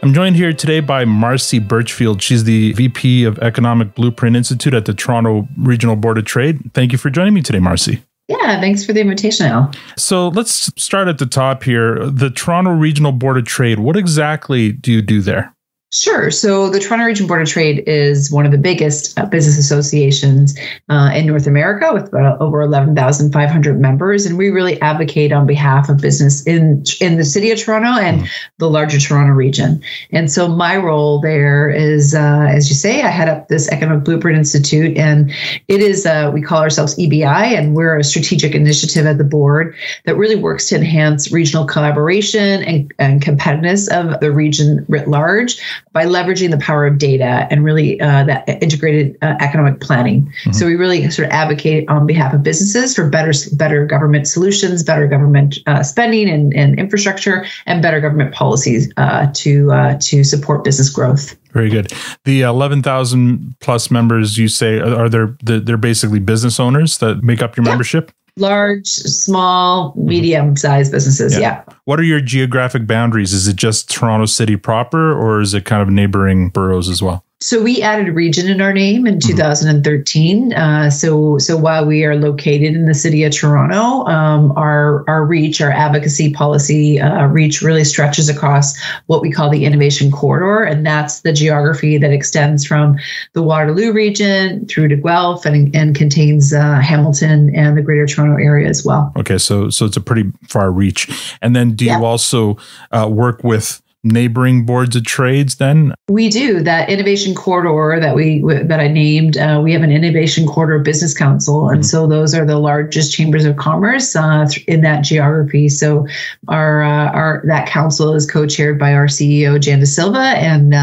I'm joined here today by Marcy Burchfield. She's the VP of Economic Blueprint Institute at the Toronto Regional Board of Trade. Thank you for joining me today, Marcy. Yeah, thanks for the invitation, Al. So let's start at the top here. The Toronto Regional Board of Trade, what exactly do you do there? Sure. So the Toronto Region Board of Trade is one of the biggest business associations in North America with over 11,500 members. And we really advocate on behalf of business in the city of Toronto and the larger Toronto region. And so my role there is, as you say, I head up this Economic Blueprint Institute, and it is, we call ourselves EBI, and we're a strategic initiative at the board that really works to enhance regional collaboration and competitiveness of the region writ large, by leveraging the power of data and really that integrated economic planning. Mm-hmm. So we really sort of advocate on behalf of businesses for better government solutions, better government spending and infrastructure, and better government policies to support business growth. Very good. The 11,000 plus members, you say, they're basically business owners that make up your membership? Large, small, medium-sized businesses, yeah. What are your geographic boundaries? Is it just Toronto City proper, or is it kind of neighboring boroughs as well? So we added region in our name in 2013. So while we are located in the city of Toronto, our reach, our advocacy policy reach really stretches across what we call the innovation corridor. And that's the geography that extends from the Waterloo region through to Guelph and contains Hamilton and the Greater Toronto area as well. Okay, so it's a pretty far reach. And then do you also work with neighboring boards of trades then? We do. That innovation corridor that I named, we have an innovation corridor business council. And so those are the largest chambers of commerce in that geography. So our that council is co-chaired by our CEO, Jan De Silva, and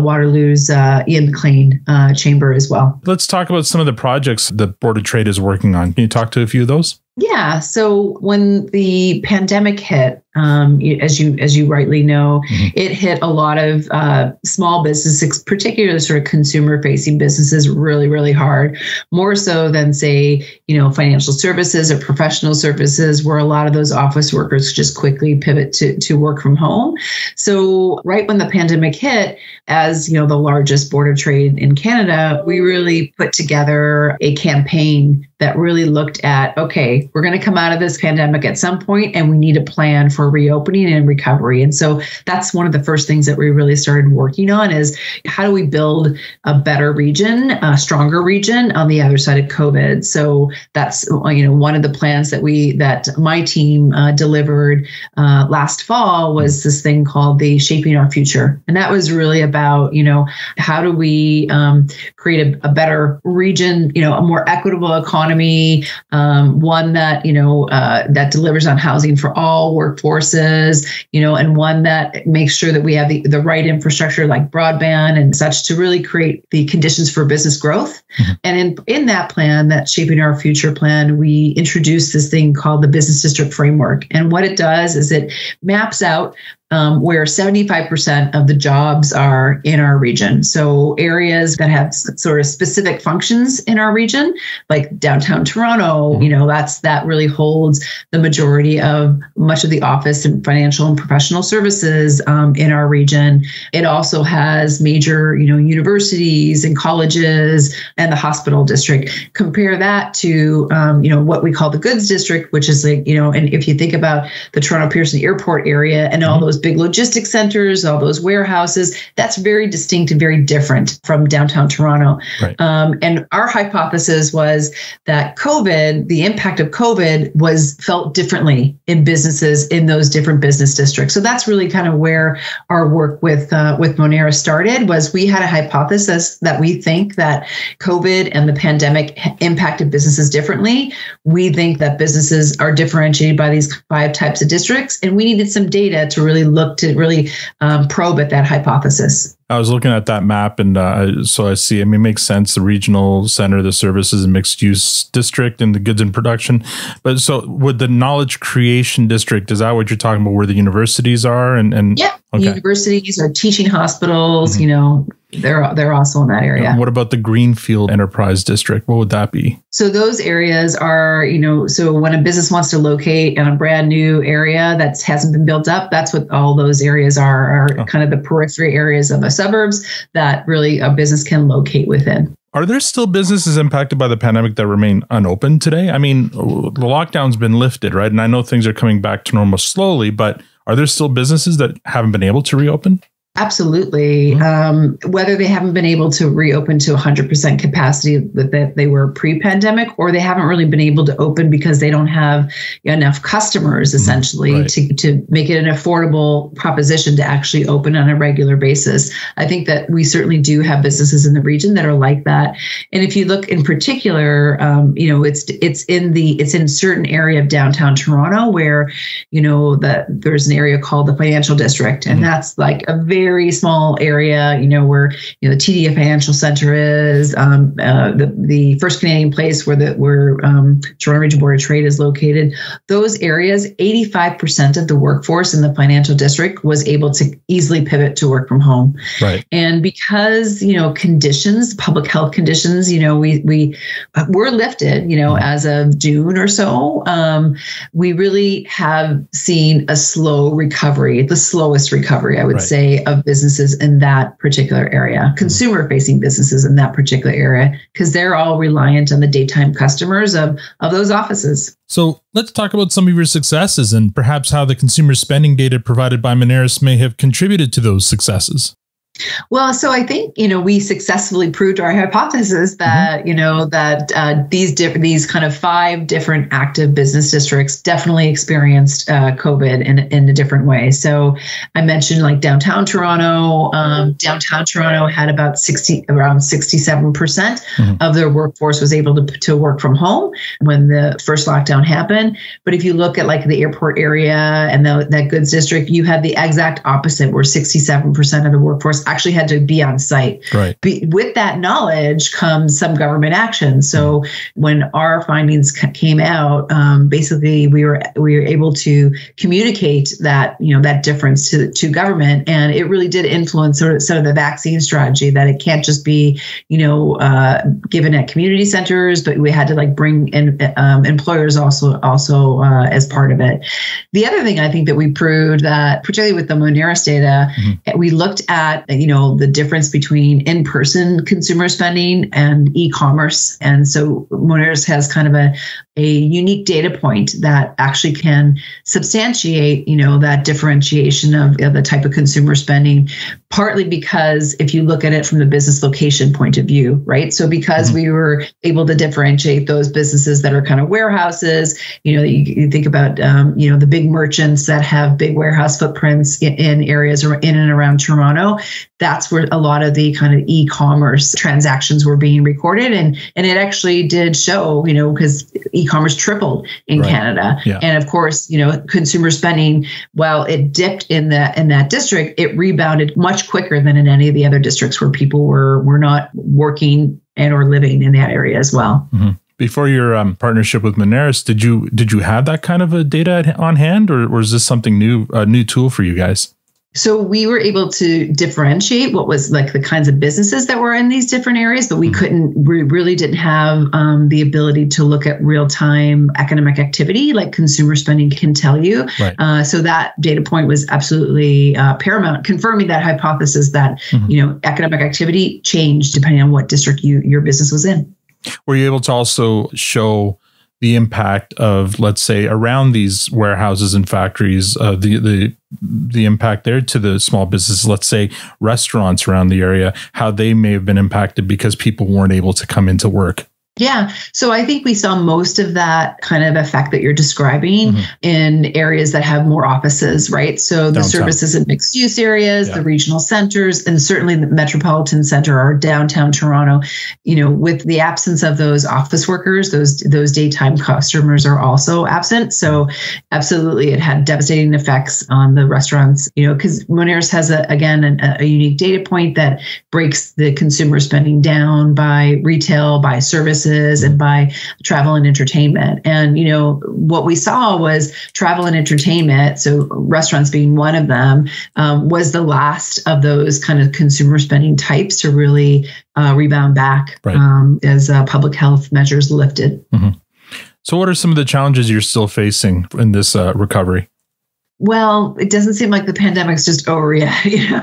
Waterloo's Ian McLean chamber as well. Let's talk about some of the projects the Board of Trade is working on. Can you talk to a few of those? Yeah. So when the pandemic hit, as you rightly know, it hit a lot of small businesses, particularly sort of consumer-facing businesses, really, really hard. More so than, say, financial services or professional services, where a lot of those office workers just quickly pivot to work from home. So right when the pandemic hit, as the largest board of trade in Canada, we really put together a campaign that really looked at, okay, we're going to come out of this pandemic at some point, and we need a plan for reopening and recovery. And so that's one of the first things that we really started working on is how do we build a better region, a stronger region on the other side of COVID. So that's one of the plans that my team delivered last fall was this thing called the Shaping Our Future, and that was really about how do we create a better region, a more equitable economy, one that that delivers on housing for all workforces, and one that makes sure that we have the right infrastructure like broadband and such to really create the conditions for business growth. And in that plan, that Shaping Our Future plan, we introduced this thing called the Business District Framework. And what it does is it maps out where 75% of the jobs are in our region. So areas that have sort of specific functions in our region, like downtown Toronto, that really holds the majority of much of the office and financial and professional services in our region. It also has major, universities and colleges and the hospital district. Compare that to, what we call the goods district, which is like, and if you think about the Toronto Pearson Airport area and all those big logistics centers, all those warehouses, that's very distinct and very different from downtown Toronto. Right. And our hypothesis was that the impact of COVID was felt differently in businesses in those different business districts. So that's really kind of where our work with Moneris started. Was we had a hypothesis that we think that COVID and the pandemic impacted businesses differently. We think that businesses are differentiated by these 5 types of districts, and we needed some data to really look to really probe at that hypothesis. I was looking at that map, and so I see, it makes sense. The regional center, the services and mixed use district, and the goods and production. But so would the knowledge creation district, is that what you're talking about, where the universities are? And yeah, okay. Universities or teaching hospitals, They're also in that area. And what about the Greenfield Enterprise District? What would that be? So those areas are, so when a business wants to locate in a brand new area that hasn't been built up, that's what all those areas are kind of the periphery areas of the suburbs that really a business can locate within. Are there still businesses impacted by the pandemic that remain unopened today? I mean, the lockdown's been lifted, right? And I know things are coming back to normal slowly, but are there still businesses that haven't been able to reopen? Absolutely. Whether they haven't been able to reopen to 100% capacity that they were pre-pandemic, or they haven't really been able to open because they don't have enough customers, essentially, to make it an affordable proposition to actually open on a regular basis. I think that we certainly do have businesses in the region that are like that. And if you look in particular, it's in certain area of downtown Toronto where, there's an area called the Financial District, and that's like a very small area, where the TD Financial Center is, the First Canadian Place where Toronto Region Board of Trade is located. Those areas, 85% of the workforce in the Financial District was able to easily pivot to work from home. Right. And because conditions, public health conditions, we were lifted, as of June or so, we really have seen a slow recovery, the slowest recovery, I would say, of businesses in that particular area, consumer-facing businesses in that particular area, because they're all reliant on the daytime customers of those offices. So let's talk about some of your successes and perhaps how the consumer spending data provided by Moneris may have contributed to those successes. Well, so I think, we successfully proved our hypothesis that, these kind of 5 different active business districts definitely experienced COVID in a different way. So I mentioned like downtown Toronto. Downtown Toronto had about around 67% of their workforce was able to work from home when the first lockdown happened. But if you look at like the airport area and that goods district, you had the exact opposite, where 67% of the workforce actually had to be on site. Right. With that knowledge comes some government action. So when our findings came out, basically we were able to communicate that that difference to government, and it really did influence sort of the vaccine strategy, that it can't just be given at community centers, but we had to like bring in employers also as part of it. The other thing I think that we proved, that particularly with the Moneris data, we looked at the difference between in-person consumer spending and e-commerce. And so Moneris has kind of a unique data point that actually can substantiate, that differentiation of the type of consumer spending, partly because if you look at it from the business location point of view, right? So because we were able to differentiate those businesses that are kind of warehouses, you think about, the big merchants that have big warehouse footprints in areas in and around Toronto. That's where a lot of the kind of e-commerce transactions were being recorded. And it actually did show, because e-commerce tripled in Canada. Yeah. And of course, consumer spending, while it dipped in that district, it rebounded much quicker than in any of the other districts where people were not working and or living in that area as well. Before your partnership with Moneris, did you have that kind of a data on hand, or is this something new, a new tool for you guys? So we were able to differentiate what was like the kinds of businesses that were in these different areas, but we really didn't have the ability to look at real-time economic activity like consumer spending can tell you. Right. So that data point was absolutely paramount, confirming that hypothesis that, economic activity changed depending on what district your business was in. Were you able to also show the impact of, let's say, around these warehouses and factories, the impact there to the small businesses, let's say restaurants around the area, how they may have been impacted because people weren't able to come into work? Yeah. So I think we saw most of that kind of effect that you're describing in areas that have more offices, right? So the services in mixed use areas, the regional centers, and certainly the metropolitan center or downtown Toronto, with the absence of those office workers, those daytime customers are also absent. So absolutely, it had devastating effects on the restaurants, because Moneris has a unique data point that breaks the consumer spending down by retail, by services, services and by travel and entertainment. And, what we saw was travel and entertainment, so restaurants being one of them, was the last of those kind of consumer spending types to really rebound back as public health measures lifted. Mm-hmm. So what are some of the challenges you're still facing in this recovery? Well, it doesn't seem like the pandemic's just over yet,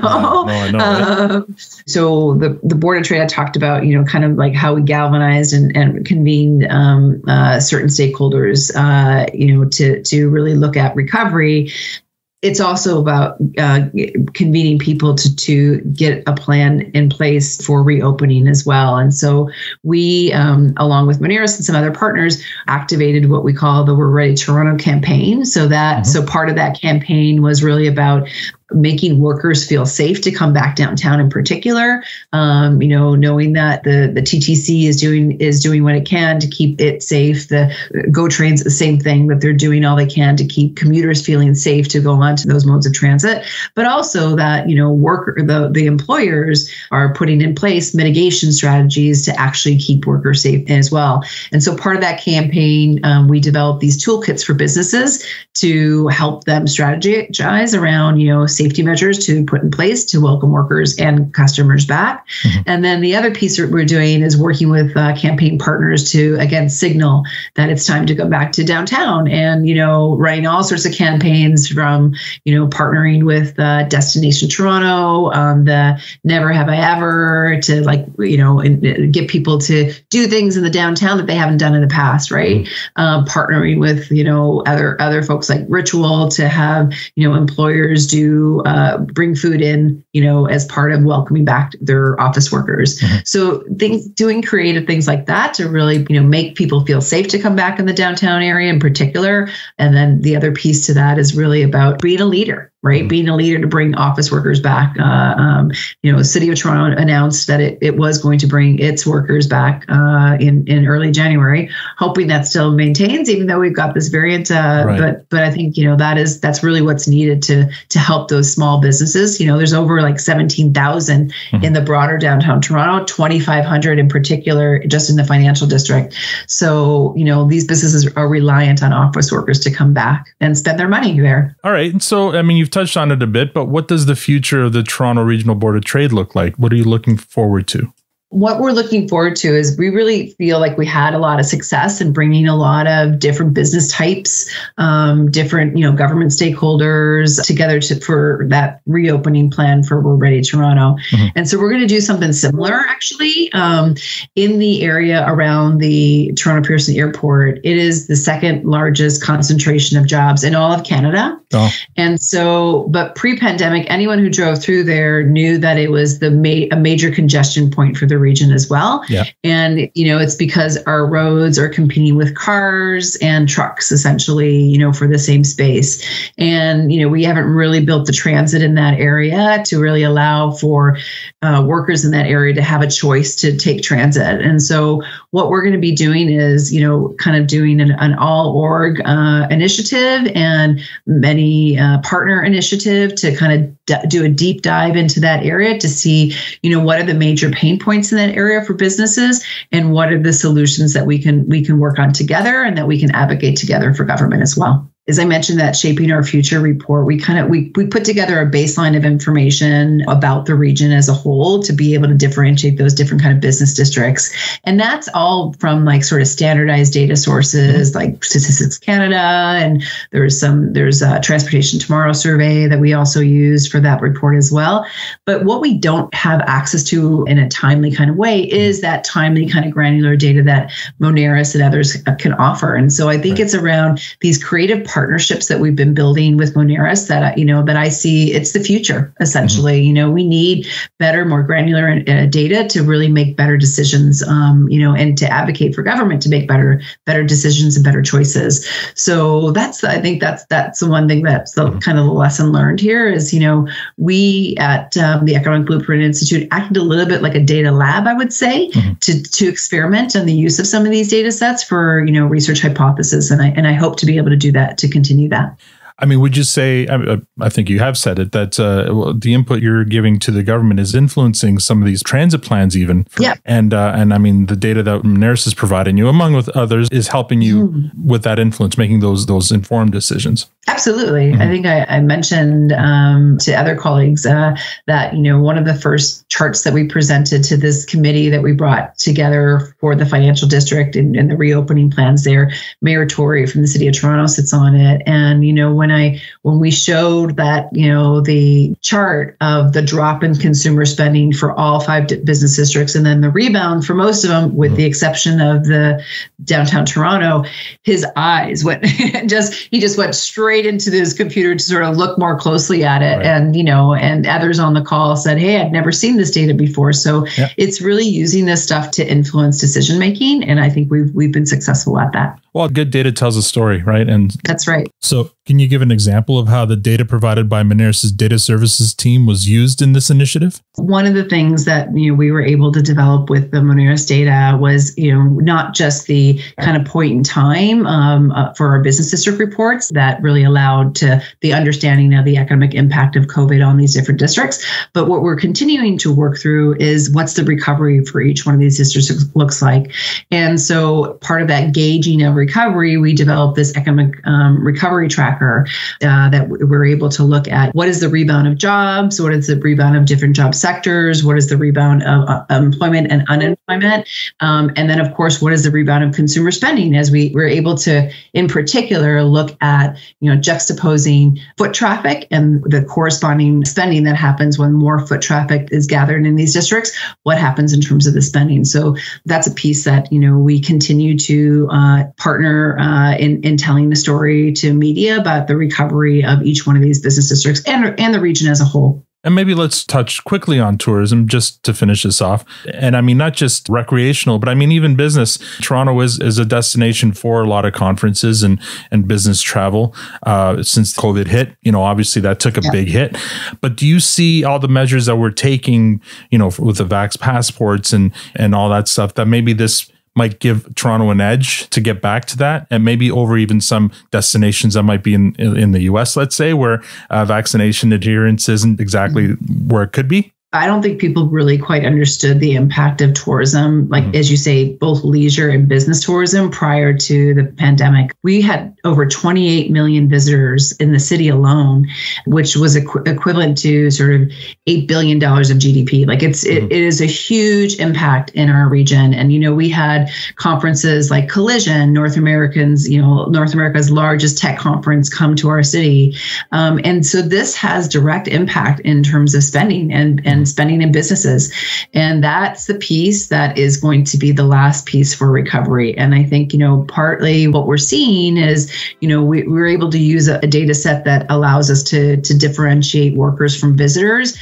No, I know. Right? So the Board of Trade I talked about, kind of like how we galvanized and convened certain stakeholders, to really look at recovery. It's also about convening people to get a plan in place for reopening as well. And so we, along with Moneris and some other partners, activated what we call the We're Ready Toronto campaign. So part of that campaign was really about making workers feel safe to come back downtown in particular, knowing that the TTC is doing what it can to keep it safe. The GO Train's the same thing, that they're doing all they can to keep commuters feeling safe to go onto those modes of transit, but also that, the employers are putting in place mitigation strategies to actually keep workers safe as well. And so part of that campaign, we developed these toolkits for businesses to help them strategize around, safety measures to put in place to welcome workers and customers back. Mm-hmm. And then the other piece that we're doing is working with campaign partners to, again, signal that it's time to go back to downtown and, running all sorts of campaigns from, partnering with Destination Toronto, the Never Have I Ever, to get people to do things in the downtown that they haven't done in the past, right? Mm-hmm. Partnering with, other folks like Ritual to have, employers bring food in, as part of welcoming back their office workers. Mm-hmm. So doing creative things like that to really, make people feel safe to come back in the downtown area in particular. And then the other piece to that is really about being a leader. Right. Mm-hmm. Being a leader to bring office workers back. City of Toronto announced that it was going to bring its workers back in early January, hoping that still maintains, even though we've got this variant. But I think, that's really what's needed to help those small businesses. There's over like 17,000 mm-hmm. in the broader downtown Toronto, 2,500 in particular, just in the financial district. So, these businesses are reliant on office workers to come back and spend their money there. All right. So, you've touched on it a bit, but what does the future of the Toronto Regional Board of Trade look like? What are you looking forward to? What we're looking forward to is we really feel like we had a lot of success in bringing a lot of different business types, different, government stakeholders together for that reopening plan for We're Ready Toronto. Mm-hmm. And so we're going to do something similar, actually, in the area around the Toronto Pearson Airport. It is the second largest concentration of jobs in all of Canada. Oh. And so, but pre-pandemic, anyone who drove through there knew that it was a major congestion point for the region as well. Yeah. And, it's because our roads are competing with cars and trucks, essentially, for the same space. And, we haven't really built the transit in that area to really allow for workers in that area to have a choice to take transit. And so what we're going to be doing is, kind of doing an all-org initiative and many partner initiative to kind of do a deep dive into that area to see, what are the major pain points in that area for businesses and what are the solutions that we can work on together and that we can advocate together for government as well. As I mentioned, that Shaping Our Future report, we put together a baseline of information about the region as a whole to be able to differentiate those different kind of business districts. And that's all from like sort of standardized data sources like Statistics Canada. And there's a Transportation Tomorrow survey that we also use for that report as well. But what we don't have access to in a timely kind of way is that timely kind of granular data that Moneris and others can offer. And so I think it's around these creative partnerships that we've been building with Moneris that I see it's the future, essentially. Mm-hmm. We need better, more granular data to really make better decisions, and to advocate for government to make better decisions and better choices. So I think that's the one thing that's the kind of the lesson learned here is, we at the Economic Blueprint Institute acted a little bit like a data lab, I would say, mm-hmm. to experiment on the use of some of these data sets for, research hypothesis. And I hope to be able to do that, to continue that. I mean, would you say, I think you have said it, that the input you're giving to the government is influencing some of these transit plans even? Yeah. And I mean, the data that Moneris is providing you, among with others, is helping you with that influence, making those informed decisions. Absolutely. I think I mentioned to other colleagues that, one of the first charts that we presented to this committee that we brought together for the financial district and the reopening plans there, Mayor Tory from the city of Toronto sits on it. And, when we showed that, the chart of the drop in consumer spending for all 5 business districts and then the rebound for most of them, with the exception of the downtown Toronto, his eyes went, he just went straight into his computer to sort of look more closely at it. Right. And, and others on the call said, hey, I'd never seen this data before. So it's really using this stuff to influence decision-making. And I think we've been successful at that. Well, good data tells a story, right? And that's right. So can you give an example of how the data provided by Moneris' data services team was used in this initiative? One of the things that we were able to develop with the Moneris data was not just the kind of point in time for our business district reports that really allowed to the understanding of the economic impact of COVID on these different districts, but what we're continuing to work through is what's the recovery for each one of these districts looks like. And so part of that gauging of recovery, we developed this economic recovery tracker that we're able to look at what is the rebound of jobs, what is the rebound of different job sectors, what is the rebound of employment and unemployment, and then of course what is the rebound of consumer spending, as we were able to in particular look at juxtaposing foot traffic and the corresponding spending that happens when more foot traffic is gathered in these districts, what happens in terms of the spending. So that's a piece that we continue to partner in telling the story to media about the recovery of each one of these business districts and the region as a whole. And maybe let's touch quickly on tourism just to finish this off. And I mean, not just recreational, but I mean, even business. Toronto is a destination for a lot of conferences and business travel since COVID hit. Obviously that took a big hit. But do you see all the measures that we're taking, with the vax passports and all that stuff, that maybe this might give Toronto an edge to get back to that, and maybe over even some destinations that might be in the US, let's say, where vaccination adherence isn't exactly where it could be? I don't think people really quite understood the impact of tourism, like as you say, both leisure and business tourism prior to the pandemic. We had over 28 million visitors in the city alone, which was equivalent to sort of $8 billion of GDP. Like it is a huge impact in our region. And, we had conferences like Collision, North America's largest tech conference, come to our city. And so this has direct impact in terms of spending and spending in businesses. And that's the piece that is going to be the last piece for recovery. And I think, partly what we're seeing is, we're able to use a data set that allows us to differentiate workers from visitors.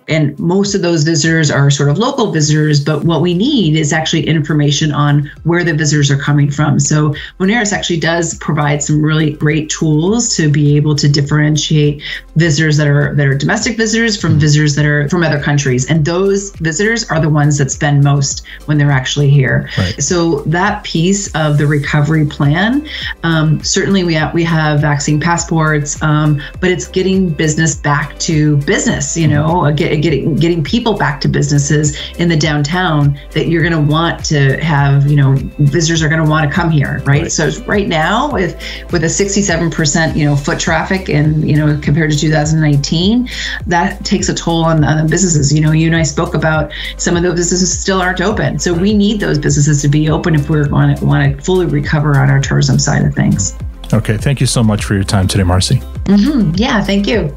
And most of those visitors are sort of local visitors, but what we need is actually information on where the visitors are coming from. So Moneris actually does provide some really great tools to be able to differentiate visitors that are domestic visitors from visitors that are from other countries. And those visitors are the ones that spend most when they're actually here. Right. So that piece of the recovery plan, certainly we have vaccine passports, but it's getting business back to business, getting people back to businesses in the downtown that you're going to want to have, visitors are going to want to come here, right? So right now with a 67%, foot traffic and, compared to 2019, that takes a toll on the businesses. You and I spoke about some of those businesses still aren't open. So we need those businesses to be open if we're going to want to fully recover on our tourism side of things. Okay. Thank you so much for your time today, Marcy. Yeah, thank you.